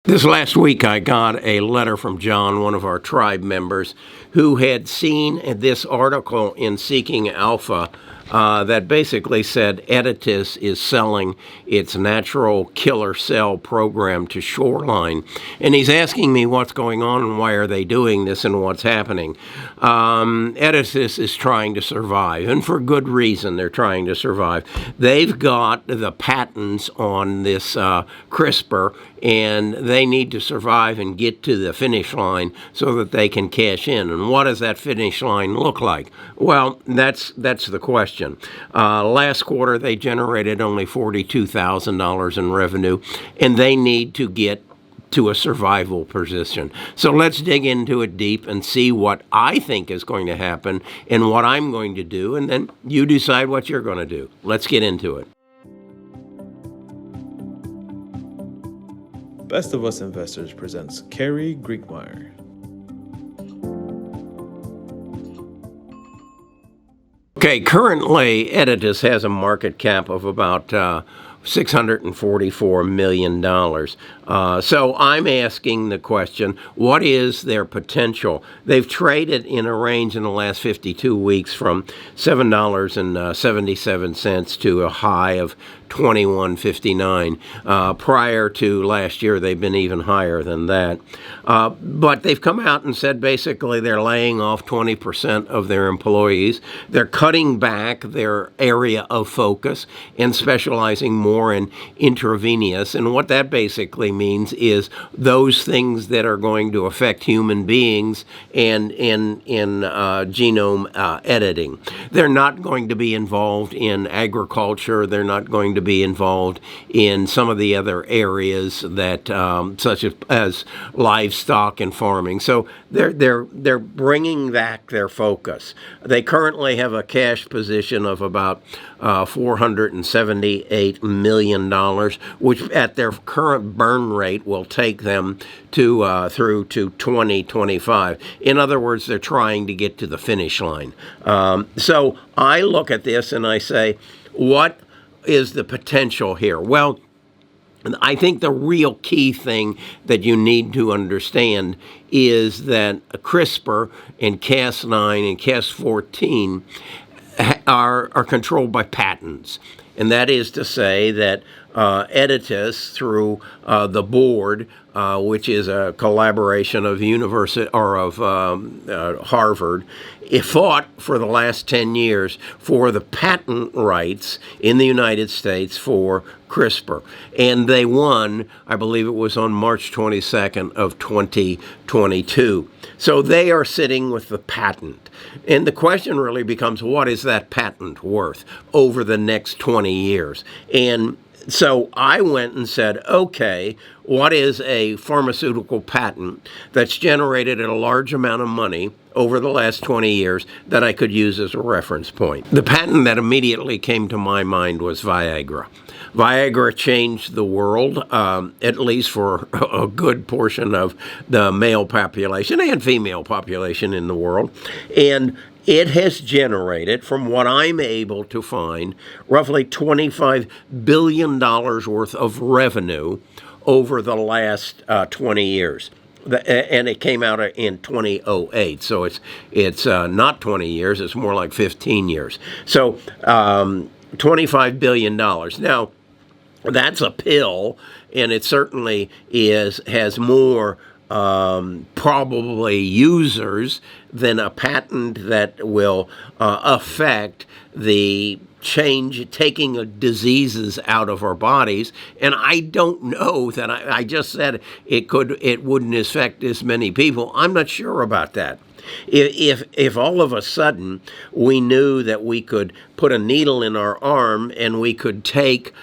This last week, I got a letter from John, one of our tribe members, who had seen this article in Seeking Alpha that basically said Editas is selling its natural killer cell program to Shoreline. And he's asking me what's going on and why are they doing this and what's happening. Editas is trying to survive, and for good reason they're trying to survive. They've got the patents on this CRISPR, and they need to survive and get to the finish line so that they can cash in. And what does that finish line look like? Well, that's the question. Last quarter, they generated only $42,000 in revenue, and they need to get to a survival position. So let's dig into it deep and see what I think is going to happen and what I'm going to do, and then you decide what you're going to do. Let's get into it. Best of Us Investors presents Carrie Griegmeyer. Okay, currently Editas has a market cap of about $644 million. So I'm asking the question, what is their potential? They've traded in a range in the last 52 weeks from $7.77 to a high of $21.59. Prior to last year, they've been even higher than that. But they've come out and said basically they're laying off 20% of their employees. They're cutting back their area of focus and specializing more in intravenous. And what that basically means is those things that are going to affect human beings and in genome editing. They're not going to be involved in agriculture. They're not going to be involved in some of the other areas that, such as livestock and farming. So they're bringing back their focus. They currently have a cash position of about $478 million, which at their current burn rate will take them to through to 2025. In other words, they're trying to get to the finish line. So I look at this and I say, what is the potential here? Well, I think the real key thing that you need to understand is that CRISPR and Cas9 and Cas14 are controlled by patents. And that is to say that Editas, through the board, which is a collaboration of Harvard, it fought for the last 10 years for the patent rights in the United States for CRISPR. And they won, I believe it was on March 22nd of 2022. So they are sitting with the patent. And the question really becomes, what is that patent worth over the next 20 years? And so I went and said, okay, what is a pharmaceutical patent that's generated a large amount of money over the last 20 years that I could use as a reference point? The patent that immediately came to my mind was Viagra. Viagra changed the world, at least for a good portion of the male population and female population in the world. And it has generated, from what I'm able to find, roughly $25 billion worth of revenue over the last 20 years. And it came out in 2008, so it's not 20 years, it's more like 15 years. So $25 billion. Now, that's a pill, and it certainly has more probably users than a patent that will affect the taking of diseases out of our bodies. And I don't know that I just said it wouldn't affect as many people. I'm not sure about that. If all of a sudden we knew that we could put a needle in our arm and we could take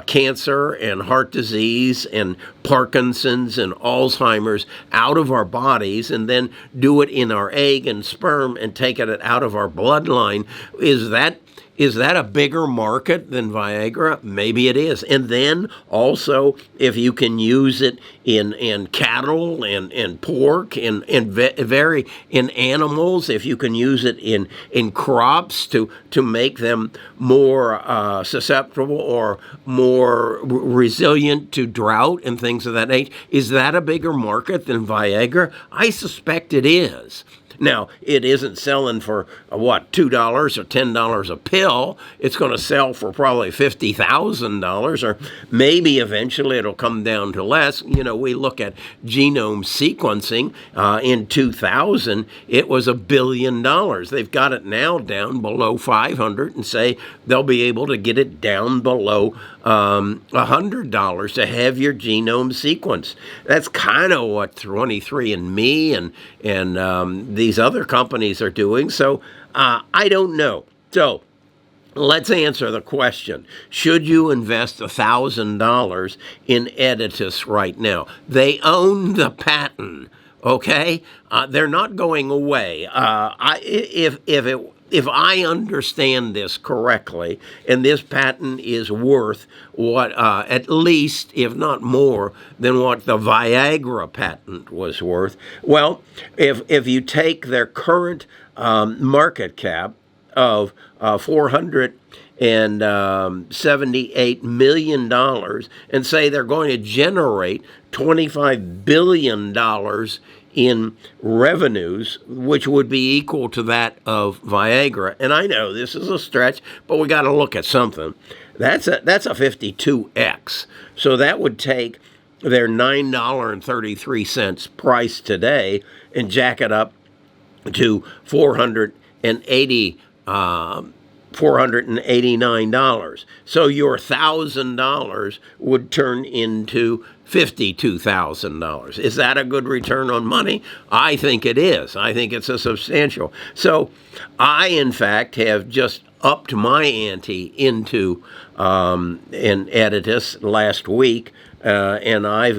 cancer and heart disease and Parkinson's and Alzheimer's out of our bodies and then do it in our egg and sperm and take it out of our bloodline, is that Is that a bigger market than Viagra? Maybe it is. And then also, if you can use it in cattle and pork and in animals, if you can use it in crops to make them more susceptible or more resilient to drought and things of that nature, is that a bigger market than Viagra? I suspect it is. Now, it isn't selling for, $2 or $10 a pill. It's going to sell for probably $50,000, or maybe eventually it'll come down to less. We look at genome sequencing. In 2000, it was $1 billion. They've got it now down below 500 and say they'll be able to get it down below $100 to have your genome sequenced. That's kind of what 23andMe and these other companies are doing. So I don't know. So let's answer the question. Should you invest $1,000 in Editas right now? They own the patent. Okay, they're not going away. If I understand this correctly, and this patent is worth what, at least, if not more, than what the Viagra patent was worth. Well, if you take their current market cap of $478 million and say they're going to generate $25 billion in revenues, which would be equal to that of Viagra. And I know this is a stretch, but we got to look at something. That's a 52x. So that would take their $9.33 price today and jack it up to $489. So your $1,000 would turn into $52,000. Is that a good return on money? I think it is. I think it's a substantial. So I, in fact, have just upped my ante into an Editas last week, and I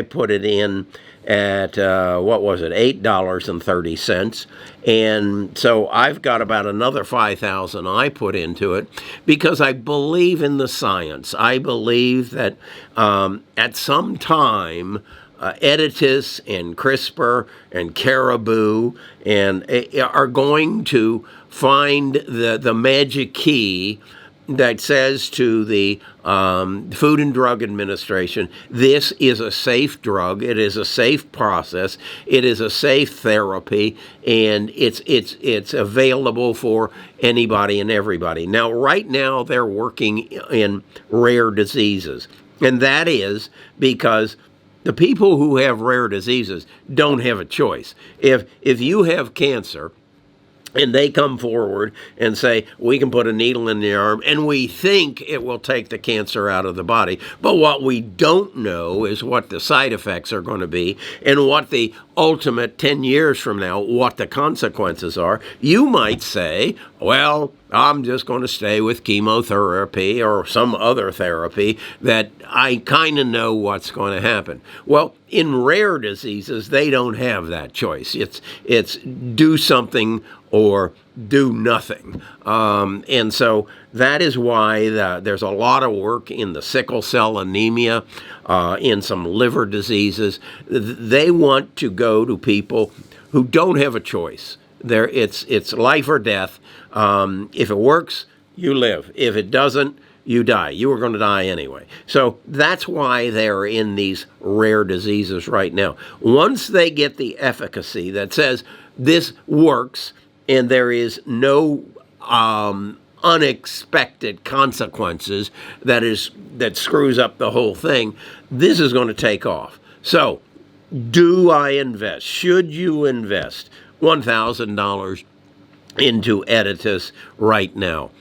put it in at, $8.30. And so I've got about another $5,000 I put into it because I believe in the science. I believe that at some time, Editas and CRISPR and Caribou are going to find the magic key that says to the Food and Drug Administration, this is a safe drug, it is a safe process, it is a safe therapy, and it's available for anybody and everybody. Now, right now, they're working in rare diseases, and that is because the people who have rare diseases don't have a choice. If you have cancer, and they come forward and say, we can put a needle in the arm, and we think it will take the cancer out of the body. But what we don't know is what the side effects are going to be and what the ultimate 10 years from now, what the consequences are. You might say, well, I'm just going to stay with chemotherapy or some other therapy that I kind of know what's going to happen. Well, in rare diseases, they don't have that choice. It's do something or do nothing. And so that is why there's a lot of work in the sickle cell anemia, in some liver diseases. They want to go to people who don't have a choice. It's life or death. If it works, you live. If it doesn't, you die. You were going to die anyway. So that's why they're in these rare diseases right now. Once they get the efficacy that says this works and there is no unexpected consequences that screws up the whole thing, this is going to take off. So do I invest? Should you invest $1,000 into Editas right now?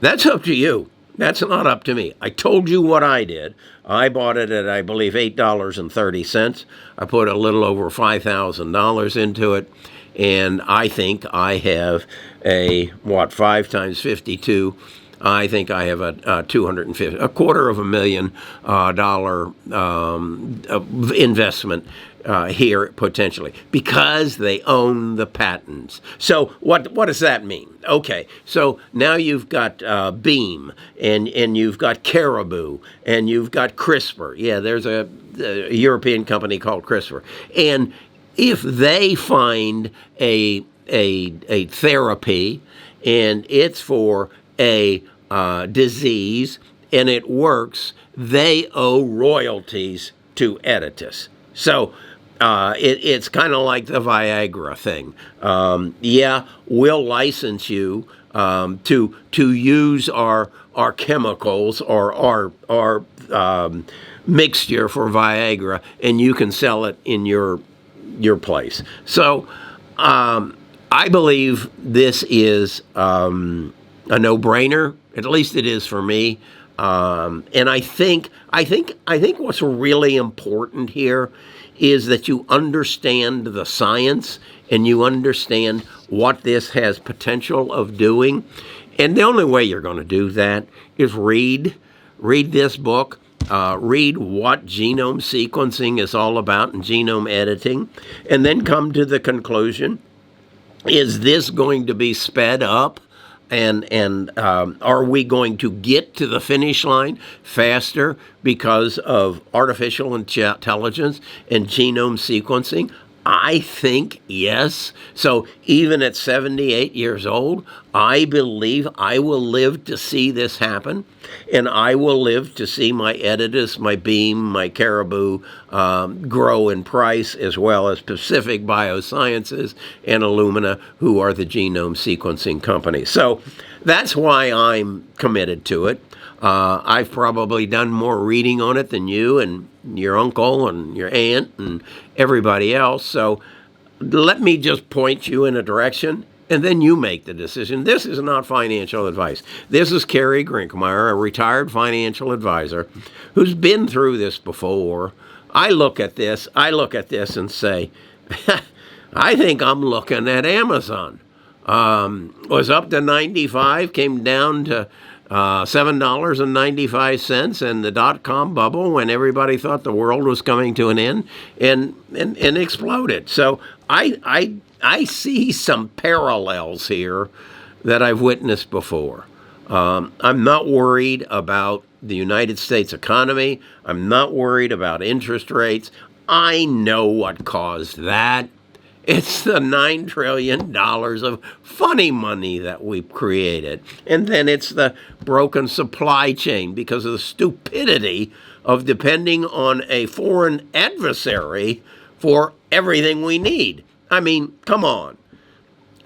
That's up to you. That's not up to me. I told you what I did. I bought it at, I believe, $8.30. I put a little over $5,000 into it, and I think I have 5 times 52. I think I have a $250,000 investment here potentially because they own the patents. So what does that mean? Okay, so now you've got Beam and you've got Caribou and you've got CRISPR. Yeah, there's a European company called CRISPR. And if they find a therapy and it's for a disease and it works, they owe royalties to Editas. So it's kind of like the Viagra thing. Yeah, we'll license you to use our chemicals or our mixture for Viagra, and you can sell it in your place. So I believe this is a no-brainer. At least it is for me. And I think what's really important here is that you understand the science and you understand what this has potential of doing. And the only way you're going to do that is read this book, read what genome sequencing is all about and genome editing, and then come to the conclusion, is this going to be sped up? And are we going to get to the finish line faster because of artificial intelligence and genome sequencing? I think yes. So even at 78 years old, I believe I will live to see this happen, and I will live to see my Editas, my Beam, my Caribou grow in price, as well as Pacific Biosciences and Illumina, who are the genome sequencing company. So that's why I'm committed to it. I've probably done more reading on it than you and your uncle and your aunt and everybody else. So let me just point you in a direction, and then you make the decision. This is not financial advice. This is Kerry Grinkmeyer, a retired financial advisor who's been through this before. I look at this and say, I think I'm looking at Amazon. Was up to 95, came down to $7.95 and the dot-com bubble when everybody thought the world was coming to an end and exploded. So I see some parallels here that I've witnessed before. I'm not worried about the United States economy. I'm not worried about interest rates. I know what caused that. It's the $9 trillion of funny money that we've created. And then it's the broken supply chain because of the stupidity of depending on a foreign adversary for everything we need. I mean, come on.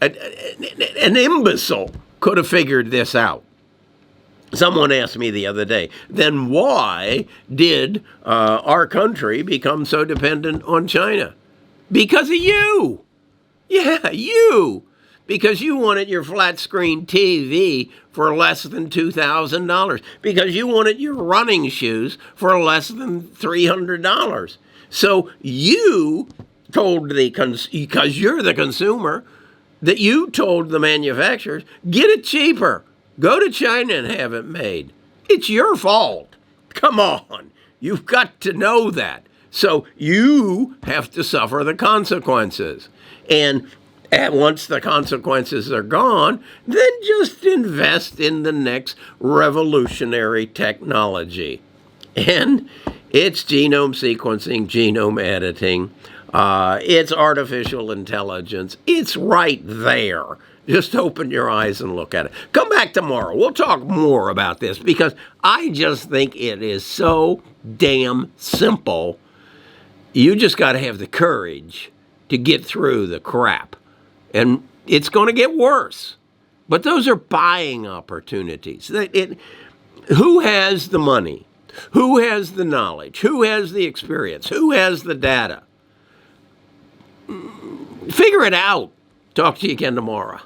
An imbecile could have figured this out. Someone asked me the other day, then why did our country become so dependent on China? Because of you. Yeah, you. Because you wanted your flat screen TV for less than $2,000. Because you wanted your running shoes for less than $300. So you told because you're the consumer, that you told the manufacturers, get it cheaper. Go to China and have it made. It's your fault. Come on. You've got to know that. So you have to suffer the consequences. And once the consequences are gone, then just invest in the next revolutionary technology. And it's genome sequencing, genome editing. It's artificial intelligence. It's right there. Just open your eyes and look at it. Come back tomorrow. We'll talk more about this because I just think it is so damn simple. You just got to have the courage to get through the crap. And it's going to get worse. But those are buying opportunities. Who has the money? Who has the knowledge? Who has the experience? Who has the data? Figure it out. Talk to you again tomorrow.